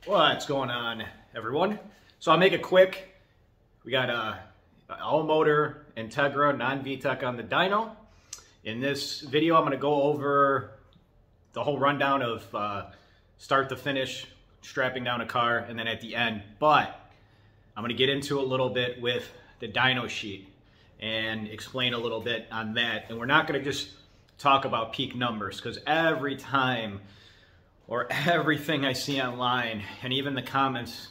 What's going on, everyone? So I'll make it quick. We got a all-motor Integra non-VTEC on the dyno. In this video, I'm going to go over the whole rundown of start to finish, strapping down a car, and then at the end. But I'm going to get into a little bit with the dyno sheet and explain a little bit on that. And we're not going to just talk about peak numbers, because every time or everything I see online and even the comments,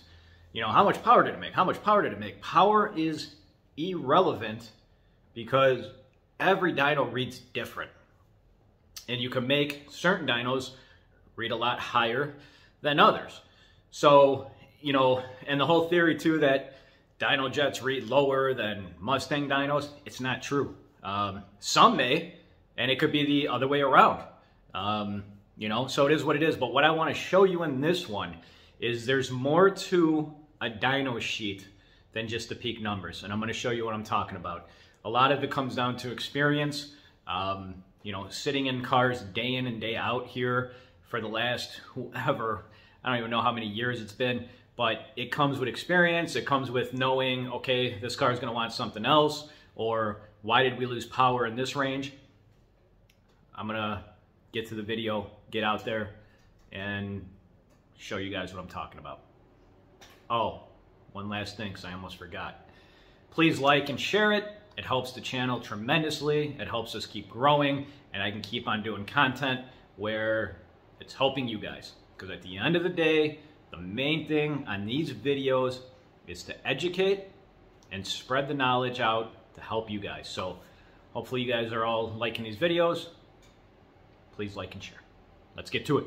you know, how much power did it make? How much power did it make? Power is irrelevant because every dyno reads different. And you can make certain dynos read a lot higher than others. So, you know, and the whole theory too that dyno jets read lower than Mustang dynos, it's not true. Some may, and it could be the other way around. You know, so it is what it is. But what I want to show you in this one is there's more to a dyno sheet than just the peak numbers. And I'm going to show you what I'm talking about. A lot of it comes down to experience. You know, sitting in cars day in and day out here for the last whoever, I don't even know how many years it's been, but it comes with experience. It comes with knowing, okay, this car is going to want something else, or why did we lose power in this range? I'm going to get to the video, get out there, and show you guys what I'm talking about. Oh, one last thing, because I almost forgot. Please like and share it. It helps the channel tremendously. It helps us keep growing, and I can keep on doing content where it's helping you guys. Because at the end of the day, the main thing on these videos is to educate and spread the knowledge out to help you guys. So hopefully you guys are all liking these videos. Please like and share. Let's get to it.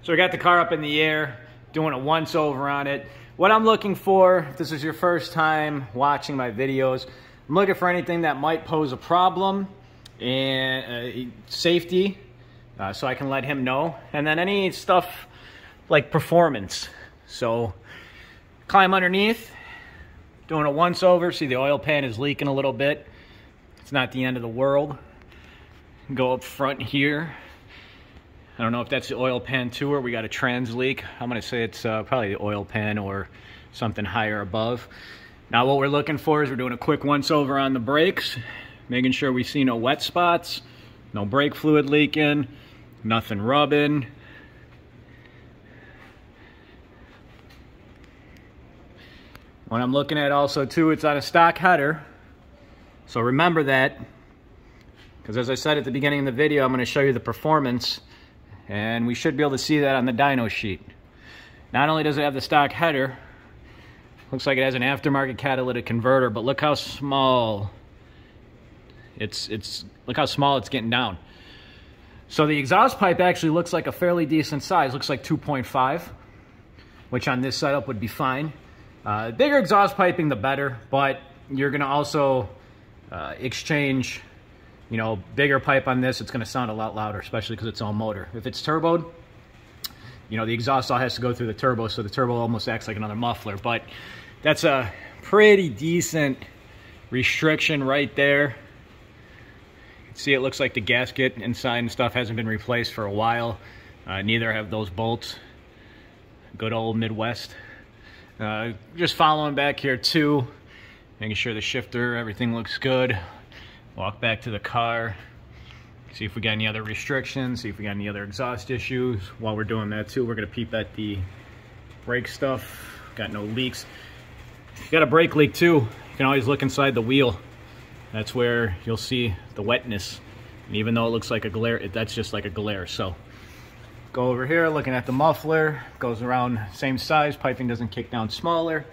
So we got the car up in the air, doing a once over on it. What I'm looking for, if this is your first time watching my videos, I'm looking for anything that might pose a problem and safety, so I can let him know. And then any stuff like performance. So climb underneath, doing a once over. See the oil pan is leaking a little bit. It's not the end of the world. Go up front here. I don't know if that's the oil pan too, or we got a trans leak. I'm gonna say it's probably the oil pan or something higher above. Now what we're looking for is we're doing a quick once over on the brakes, making sure we see no wet spots, no brake fluid leaking, nothing rubbing. What I'm looking at also too, it's on a stock header. So remember that. Because as I said at the beginning of the video, I'm going to show you the performance, and we should be able to see that on the dyno sheet. Not only does it have the stock header, looks like it has an aftermarket catalytic converter, but look how small look how small it's getting down. So the exhaust pipe actually looks like a fairly decent size, looks like 2.5, which on this setup would be fine. Bigger exhaust piping, the better, but you're going to also exchange, you know, bigger pipe on this, it's going to sound a lot louder, especially because it's all motor. If it's turboed, you know, the exhaust all has to go through the turbo, so the turbo almost acts like another muffler. But that's a pretty decent restriction right there. You can see it looks like the gasket inside and stuff hasn't been replaced for a while. Neither have those bolts. Good old Midwest. Just following back here too, making sure the shifter, everything looks good. Walk back to the car, see if we got any other restrictions, see if we got any other exhaust issues. While we're doing that too, we're gonna peep at the brake stuff. Got no leaks. If you got a brake leak too, you can always look inside the wheel. That's where you'll see the wetness. And even though it looks like a glare, that's just like a glare. So go over here, looking at the muffler, goes around same size, piping doesn't kick down smaller.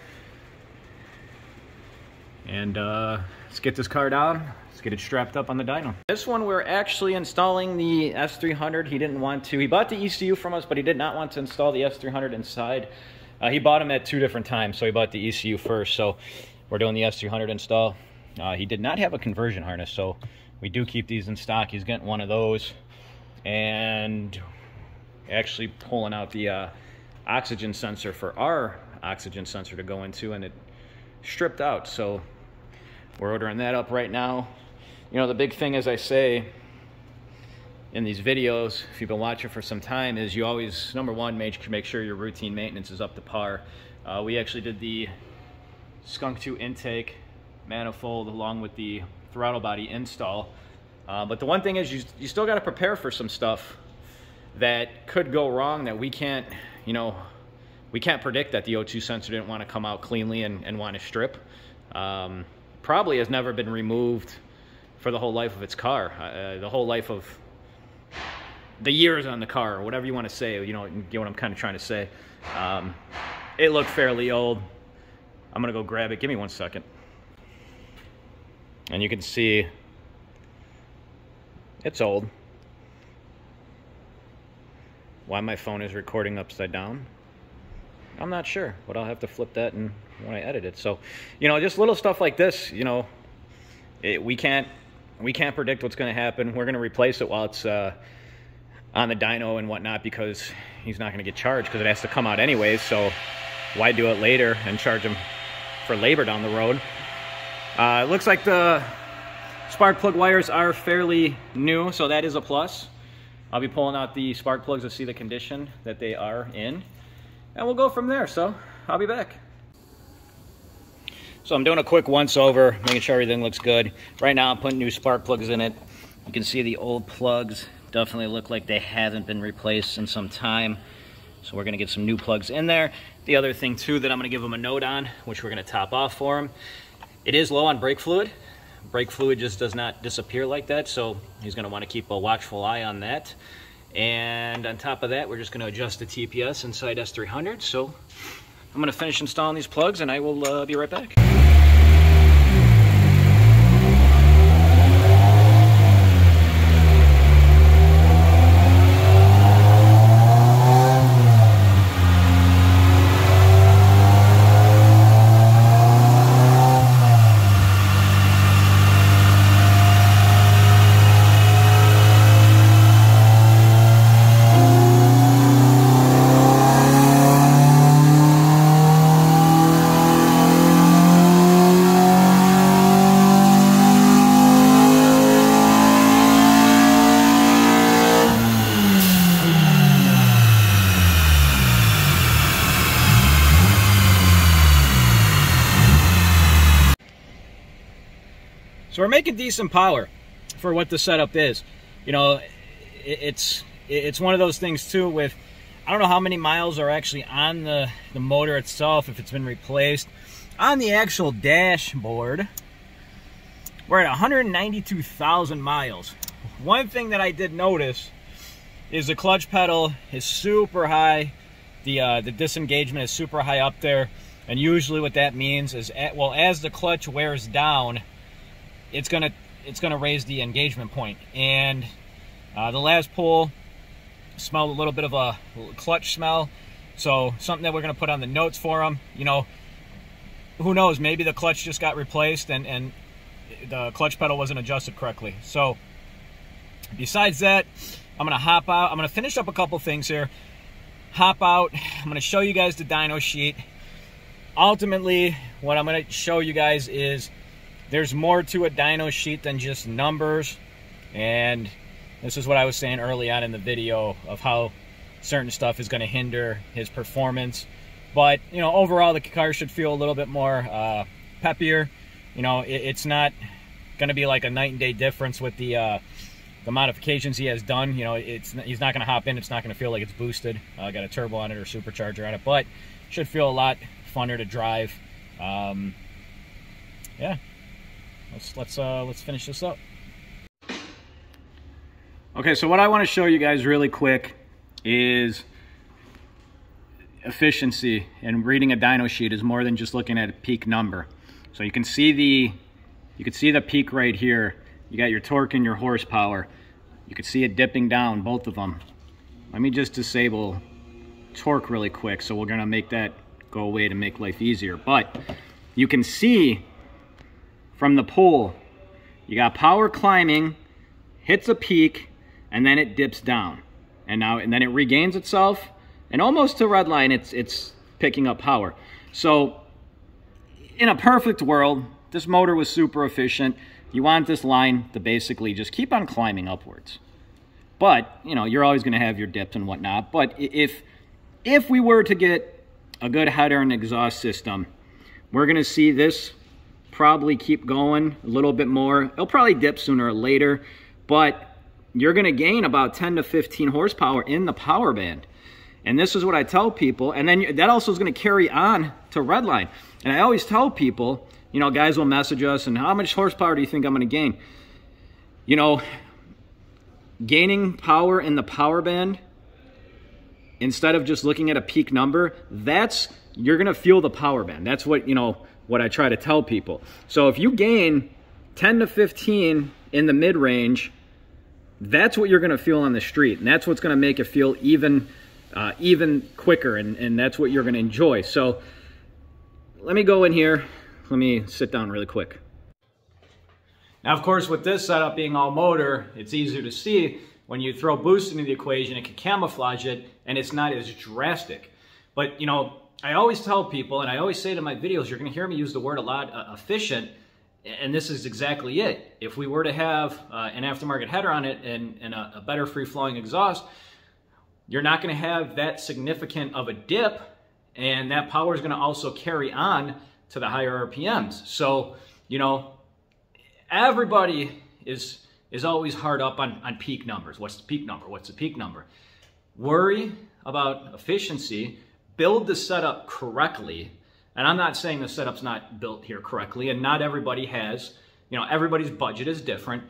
And let's get this car down. Let's get it strapped up on the dyno. This one we're actually installing the S300. He didn't want to. He bought the ECU from us, but he did not want to install the S300 inside. He bought them at 2 different times, so he bought the ECU first. So we're doing the S300 install. He did not have a conversion harness, so we do keep these in stock. He's getting one of those. And actually pulling out the oxygen sensor for our oxygen sensor to go into, and it stripped out. So we're ordering that up right now. You know, the big thing, as I say, in these videos, if you've been watching for some time, is you always, number one, make sure your routine maintenance is up to par. We actually did the Skunk 2 intake manifold along with the throttle body install. But the one thing is you still got to prepare for some stuff that could go wrong that we can't, you know, we can't predict that the O2 sensor didn't want to come out cleanly and want to strip. Probably has never been removed for the whole life of its car, the whole life of the years on the car, or whatever you want to say. You know what I'm kind of trying to say. It looked fairly old. I'm gonna go grab it. Give me 1 second. And you can see it's old. Why my phone is recording upside down, I'm not sure, but I'll have to flip that and when I edit it. So, you know, just little stuff like this, you know, we can't predict what's going to happen. We're going to replace it while it's on the dyno and whatnot, because he's not going to get charged because it has to come out anyways. So why do it later and charge him for labor down the road? It looks like the spark plug wires are fairly new, so that is a plus. I'll be pulling out the spark plugs to see the condition that they are in, and we'll go from there. So I'll be back. So I'm doing a quick once over, making sure everything looks good. Right now I'm putting new spark plugs in it. You can see the old plugs definitely look like they haven't been replaced in some time. So we're gonna get some new plugs in there. The other thing too that I'm gonna give them a note on, which we're gonna top off for them, it is low on brake fluid. Brake fluid just does not disappear like that, so he's gonna wanna keep a watchful eye on that. And on top of that, we're just gonna adjust the TPS inside S300. So I'm gonna finish installing these plugs and I will be right back. So we're making decent power for what the setup is. You know, it's one of those things too with, I don't know how many miles are actually on the motor itself, if it's been replaced. On the actual dashboard, we're at 192,000 miles. One thing that I did notice is the clutch pedal is super high. The disengagement is super high up there. And usually what that means is, well, as the clutch wears down, it's gonna raise the engagement point. And the last pull smelled a little bit of a clutch smell, so something that we're gonna put on the notes for them. You know, who knows, maybe the clutch just got replaced and the clutch pedal wasn't adjusted correctly. So besides that, I'm gonna hop out. I'm gonna finish up a couple things here, hop out. I'm gonna show you guys the dyno sheet. Ultimately, what I'm gonna show you guys is there's more to a dyno sheet than just numbers, and this is what I was saying early on in the video of how certain stuff is going to hinder his performance. But, you know, overall the car should feel a little bit more peppier. You know, it's not going to be like a night and day difference with the modifications he has done. You know, he's not going to hop in, it's not going to feel like it's boosted. Got a turbo on it or supercharger on it, but should feel a lot funner to drive. Yeah. Let's finish this up. Okay, so what I want to show you guys really quick is efficiency, and reading a dyno sheet is more than just looking at a peak number. So you can see the peak right here. You got your torque and your horsepower. You can see it dipping down, both of them. Let me just disable torque really quick, so we're gonna make that go away to make life easier. But you can see from the pull, you got power climbing, hits a peak, and then it dips down. And then it regains itself, and almost to red line, it's picking up power. So in a perfect world, this motor was super efficient. You want this line to basically just keep on climbing upwards. But, you know, you're always going to have your dips and whatnot. But if we were to get a good header and exhaust system, we're going to see this probably keep going a little bit more. It'll probably dip sooner or later, but you're going to gain about 10 to 15 horsepower in the power band. And this is what I tell people. And then that also is going to carry on to redline. And I always tell people, you know, guys will message us, and how much horsepower do you think I'm going to gain? You know, gaining power in the power band, instead of just looking at a peak number, you're going to feel the power band. That's what, you know, what I try to tell people. So if you gain 10 to 15 in the mid-range, that's what you're going to feel on the street, and that's what's going to make it feel even quicker, and that's what you're going to enjoy. So let me go in here. Let me sit down really quick. Now, of course, with this setup being all motor, it's easier to see. When you throw boost into the equation, it can camouflage it, and it's not as drastic. But, you know, I always tell people, and I always say to my videos, you're going to hear me use the word a lot, efficient, and this is exactly it. If we were to have an aftermarket header on it and a better free-flowing exhaust, you're not going to have that significant of a dip, and that power is going to also carry on to the higher RPMs. So, you know, everybody is always hard up on peak numbers. What's the peak number? What's the peak number? Worry about efficiency. Build the setup correctly. And I'm not saying the setup's not built here correctly, and not everybody has. You know, everybody's budget is different.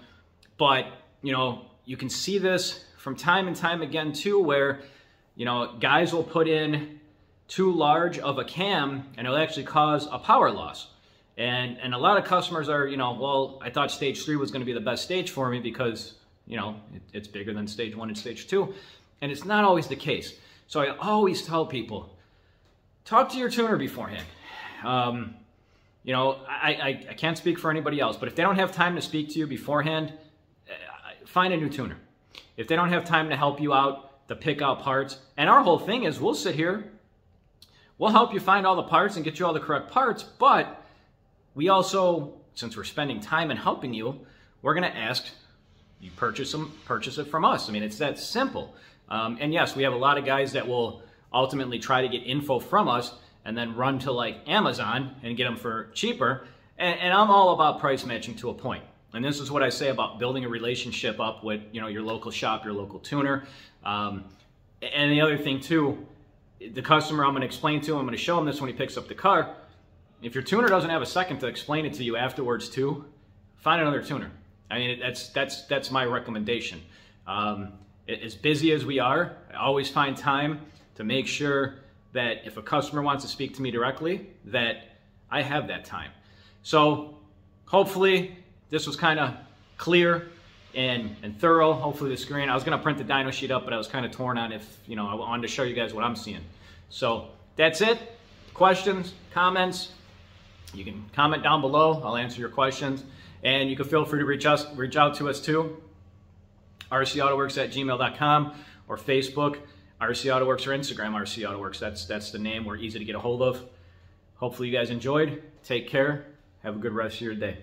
But, you know, you can see this from time and time again too, where, you know, guys will put in too large of a cam and it'll actually cause a power loss. And a lot of customers are, you know, well, I thought stage 3 was going to be the best stage for me because, you know, it's bigger than stage 1 and stage 2. And it's not always the case. So I always tell people, talk to your tuner beforehand. You know, I can't speak for anybody else, but if they don't have time to speak to you beforehand, find a new tuner. If they don't have time to help you out, to pick out parts, and our whole thing is we'll sit here, we'll help you find all the parts and get you all the correct parts, but we also, since we're spending time and helping you, we're going to ask you purchase it from us. I mean, it's that simple. And yes, we have a lot of guys that will ultimately try to get info from us and then run to like Amazon and get them for cheaper. And I'm all about price matching to a point. And this is what I say about building a relationship up with, you know, your local shop, your local tuner. And the other thing too, the customer, I'm going to explain to him, I'm going to show him this when he picks up the car. If your tuner doesn't have a second to explain it to you afterwards too, find another tuner. I mean, that's my recommendation. As busy as we are, I always find time to make sure that if a customer wants to speak to me directly, that I have that time. So hopefully this was kind of clear and thorough. Hopefully the screen, I was going to print the dyno sheet up, but I was kind of torn on if, you know, I wanted to show you guys what I'm seeing. So that's it. Questions, comments, you can comment down below. I'll answer your questions. And you can feel free to reach out to us too. rcautoworks@gmail.com or Facebook, RC Autoworks, or Instagram, RC Autoworks. That's the name. We're easy to get a hold of. Hopefully you guys enjoyed. Take care. Have a good rest of your day.